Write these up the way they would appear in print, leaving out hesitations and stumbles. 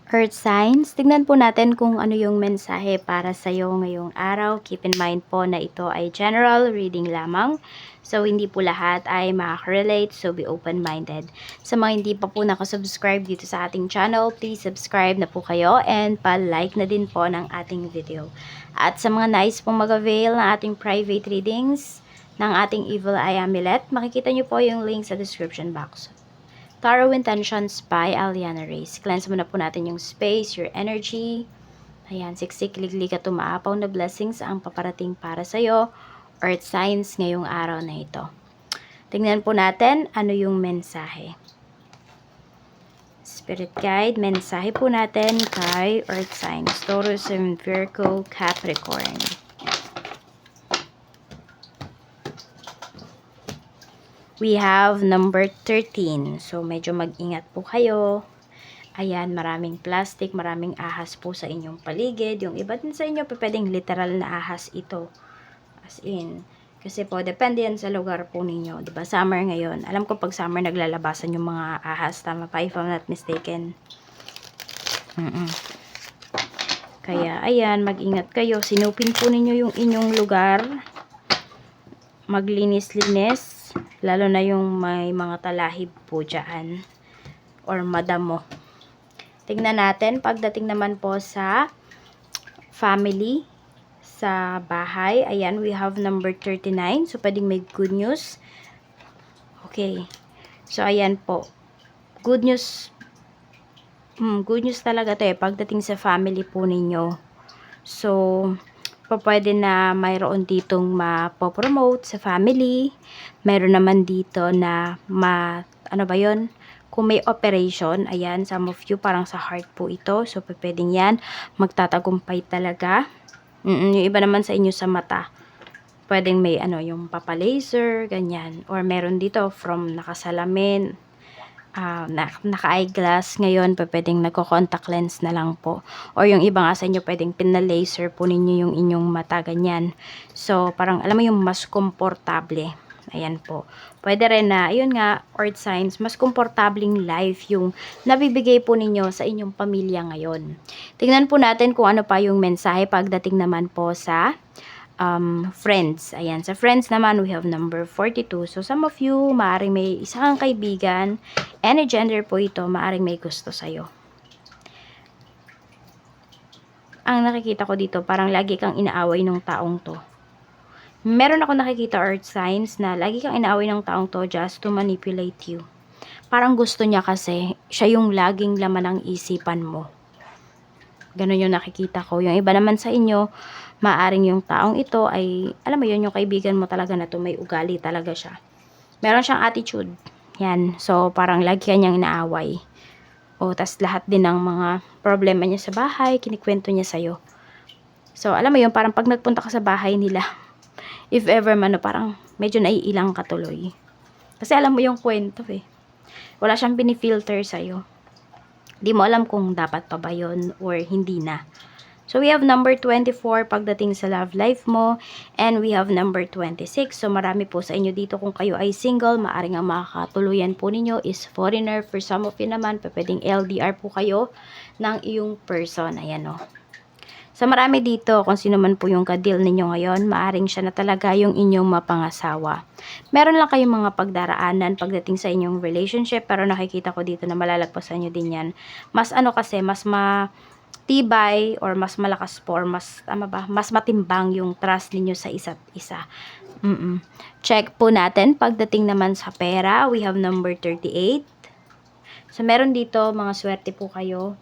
Earth signs, tignan po natin kung ano yung mensahe para sa iyo ngayong araw. Keep in mind po na ito ay general reading lamang. So, hindi po lahat ay makaka-relate. So, be open-minded. Sa mga hindi pa po nakasubscribe dito sa ating channel, please subscribe na po kayo and pa-like na din po ng ating video. At sa mga nais pong mag-avail ng ating private readings ng ating Evil Eye Amulet, makikita nyo po yung link sa description box. Tarot Intentions by Aliana Reyes. Cleanse muna po natin yung space, your energy. Ayan, siksik, liglig at umaapaw na blessings ang paparating para sa'yo. Earth signs ngayong araw na ito. Tingnan po natin ano yung mensahe. Spirit guide, mensahe po natin kay Earth signs. Taurus and Virgo, Capricorn. We have number 13. So, medyo mag-ingat po kayo. Ayan, maraming plastic, maraming ahas po sa inyong paligid. Yung iba din sa inyo, pwedeng literal na ahas ito. As in, kasi po, depende yan sa lugar po ninyo. Diba? Summer ngayon. Alam ko pag summer, naglalabasan yung mga ahas. Tama pa, if I'm not mistaken. Kaya, ayan, mag-ingat kayo. Sinupin po ninyo yung inyong lugar. Maglinis-linis. Lalo na yung may mga talahib po dyan. Or madamo. Tingnan natin, pagdating naman po sa family, sa bahay. Ayan, we have number 39. So, pwedeng may good news. Okay. So, ayan po. Good news. Good news talaga to pagdating sa family po ninyo. So, pwede na mayroon ditong mapopromote sa family. Mayroon naman dito na ano ba yon? Kung may operation, ayan, some of you parang sa heart po ito. So, pwedeng yan. Magtatagumpay talaga. Yung iba naman sa inyo sa mata. Pwedeng may yung papalaser, ganyan. Or meron dito from nakasalamin. Naka-eyeglass ngayon, pwedeng nagko-contact lens na lang po. Or yung iba nga sa inyo, pwedeng pinalaser po ninyo yung inyong mata, ganyan. So, parang alam mo yung mas komportable. Ayan po. Pwede rin na, ayun nga, Earth signs, mas komportabling life yung nabibigay po ninyo sa inyong pamilya ngayon. Tingnan po natin kung ano pa yung mensahe pagdating naman po sa friends. Ayan, sa friends naman, we have number 42. So, some of you, maaaring may isa kang kaibigan, any gender po ito, maaaring may gusto sa'yo. Ang nakikita ko dito, parang lagi kang inaaway ng taong to. Meron ako nakikita Earth signs na lagi kang inaaway ng taong to just to manipulate you. Parang gusto niya kasi, siya yung laging laman ng isipan mo. Ganun yung nakikita ko. Yung iba naman sa inyo, maaring yung taong ito ay, alam mo yun, yung kaibigan mo talaga na to, may ugali talaga siya. Meron siyang attitude. Yan. So, parang lagi kanyang inaaway. O, tas lahat din ng mga problema niya sa bahay, kinikwento niya sa'yo. So, alam mo yun, parang pag nagpunta ka sa bahay nila, if ever man, parang medyo naiilang ka tuloy. Kasi alam mo yung kwento Wala siyang pinifilter sa'yo. Di mo alam kung dapat pa ba yun or hindi na. So, we have number 24 pagdating sa love life mo. And we have number 26. So, marami po sa inyo dito kung kayo ay single. Maaring ang makakatuluyan po ninyo is foreigner. For some of you naman, pwedeng LDR po kayo ng iyong person. Ayan o. Sa marami dito, kung sino man po yung ka-deal ninyo ngayon, maaring siya na talaga yung inyong mapangasawa. Meron lang kayong mga pagdaraanan pagdating sa inyong relationship, pero nakikita ko dito na malalagpasan nyo din yan. Mas kasi, mas matibay or mas malakas po or mas, mas matimbang yung trust ninyo sa isa't isa. Check po natin pagdating naman sa pera, we have number 38. So, meron dito, mga swerte po kayo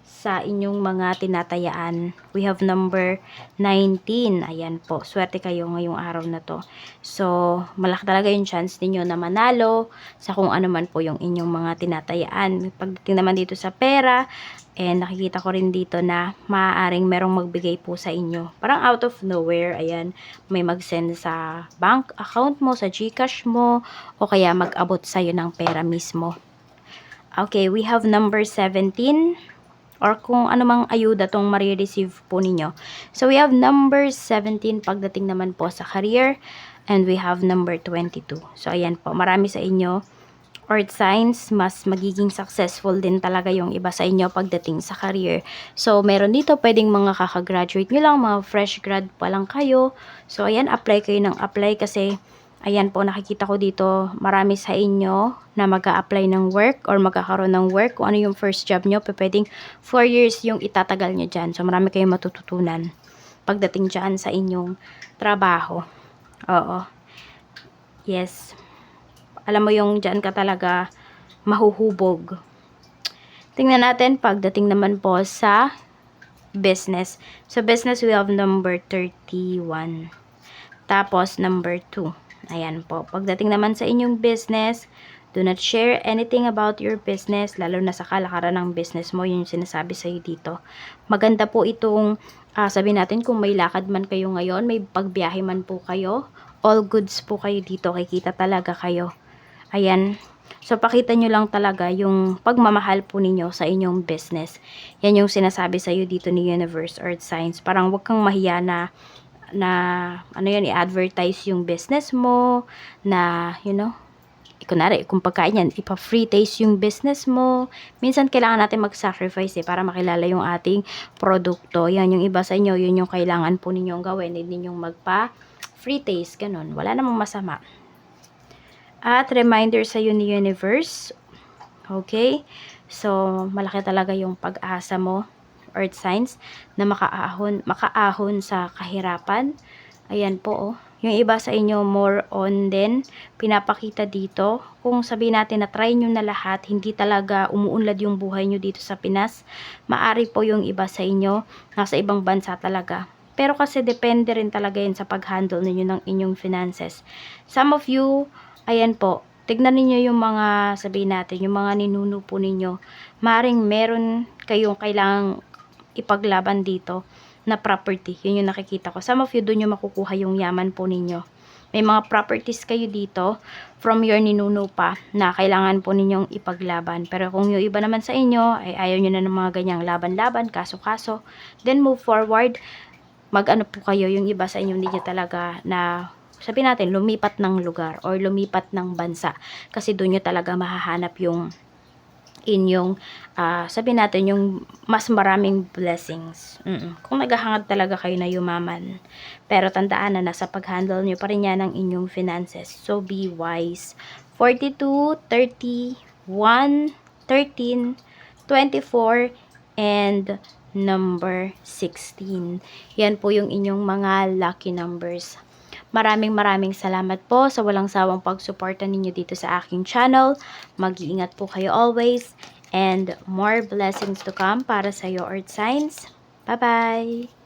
sa inyong mga tinatayaan. We have number 19. Ayan po. Swerte kayo ngayong araw na to. So, malaki talaga yung chance ninyo na manalo sa kung ano man po yung inyong mga tinatayaan. Pagdating naman dito sa pera, nakikita ko rin dito na maaaring merong magbigay po sa inyo. Parang out of nowhere, ayan, may mag-send sa bank account mo, sa GCash mo, o kaya mag-abot sa'yo ng pera mismo. Okay, we have number 17. Or kung anumang ayuda tong marireceive po ninyo. So, we have number 17 pagdating naman po sa career. And we have number 22. So, ayan po. Marami sa inyo Earth signs, mas magiging successful din talaga yung iba sa inyo pagdating sa career. So, meron dito pwedeng mga kakagraduate nyo lang, mga fresh grad pa lang kayo. So, ayan, apply kayo ng apply kasi, ayan po, nakikita ko dito, marami sa inyo na mag-a-apply ng work or magkakaroon ng work. Kung ano yung first job nyo, pwedeng 4 years yung itatagal nyo dyan. So, marami kayong matututunan pagdating dyan sa inyong trabaho. Oo. Yes. Alam mo yung dyan ka talaga mahuhubog. Tingnan natin pagdating naman po sa business. So, business we have number 31. Tapos, number 2. Ayan po. Pagdating naman sa inyong business, do not share anything about your business, lalo na sa kalakaran ng business mo, yun yung sinasabi sa'yo dito. Maganda po itong, sabihin natin kung may lakad man kayo ngayon, may pagbiyahe man po kayo, all goods po kayo dito, kikita talaga kayo. Ayan. So, pakita nyo lang talaga yung pagmamahal po ninyo sa inyong business. Yan yung sinasabi sa'yo dito ni Universe Earth Signs. Parang wag kang mahiya na ano yan, i-advertise yung business mo, na, you know, kunwari, kung pagkain yan, ipa-free taste yung business mo. Minsan, kailangan natin mag-sacrifice para makilala yung ating produkto. Yan, yung iba sa inyo, yun yung kailangan po ninyong gawin. Hindi ninyong magpa-free taste, ganun. Wala namang masama. At reminder sa ni Universe. Okay? So, malaki talaga yung pag-asa mo, Earth Signs, na makaahon sa kahirapan. Ayan po, oh. Yung iba sa inyo, more on din, pinapakita dito. Kung sabihin natin na try nyo na lahat, hindi talaga umuunlad yung buhay nyo dito sa Pinas. Maari po yung iba sa inyo, nasa ibang bansa talaga. Pero kasi depende rin talaga yun sa pag-handle ninyo ng inyong finances. Some of you, ayan po, tignan ninyo yung mga, sabihin natin, yung mga ninuno po ninyo. Maring meron kayong kailangang ipaglaban dito na property. Yun yung nakikita ko. Some of you, doon yung makukuha yung yaman po ninyo. May mga properties kayo dito from your ninuno pa na kailangan po ninyong ipaglaban. Pero kung yung iba naman sa inyo, ay ayaw nyo na ng mga ganyang laban-laban, kaso-kaso, then move forward. Mag-ano po kayo, yung iba sa inyo hindi nyo talaga na, sabihin natin, lumipat ng lugar or lumipat ng bansa. Kasi doon nyo talaga mahahanap yung inyong, sabihin natin, yung mas maraming blessings. Kung naghahangad talaga kayo na yumaman. Pero tandaan na nasa pag-handle nyo pa rin yan ng inyong finances. So, be wise. 42, 31, 13, 24, and number 16. Yan po yung inyong mga lucky numbers. Maraming salamat po sa walang sawang pagsuporta ninyo dito sa aking channel. Mag-iingat po kayo always. And more blessings to come para sa iyo, Earth Signs. Bye-bye!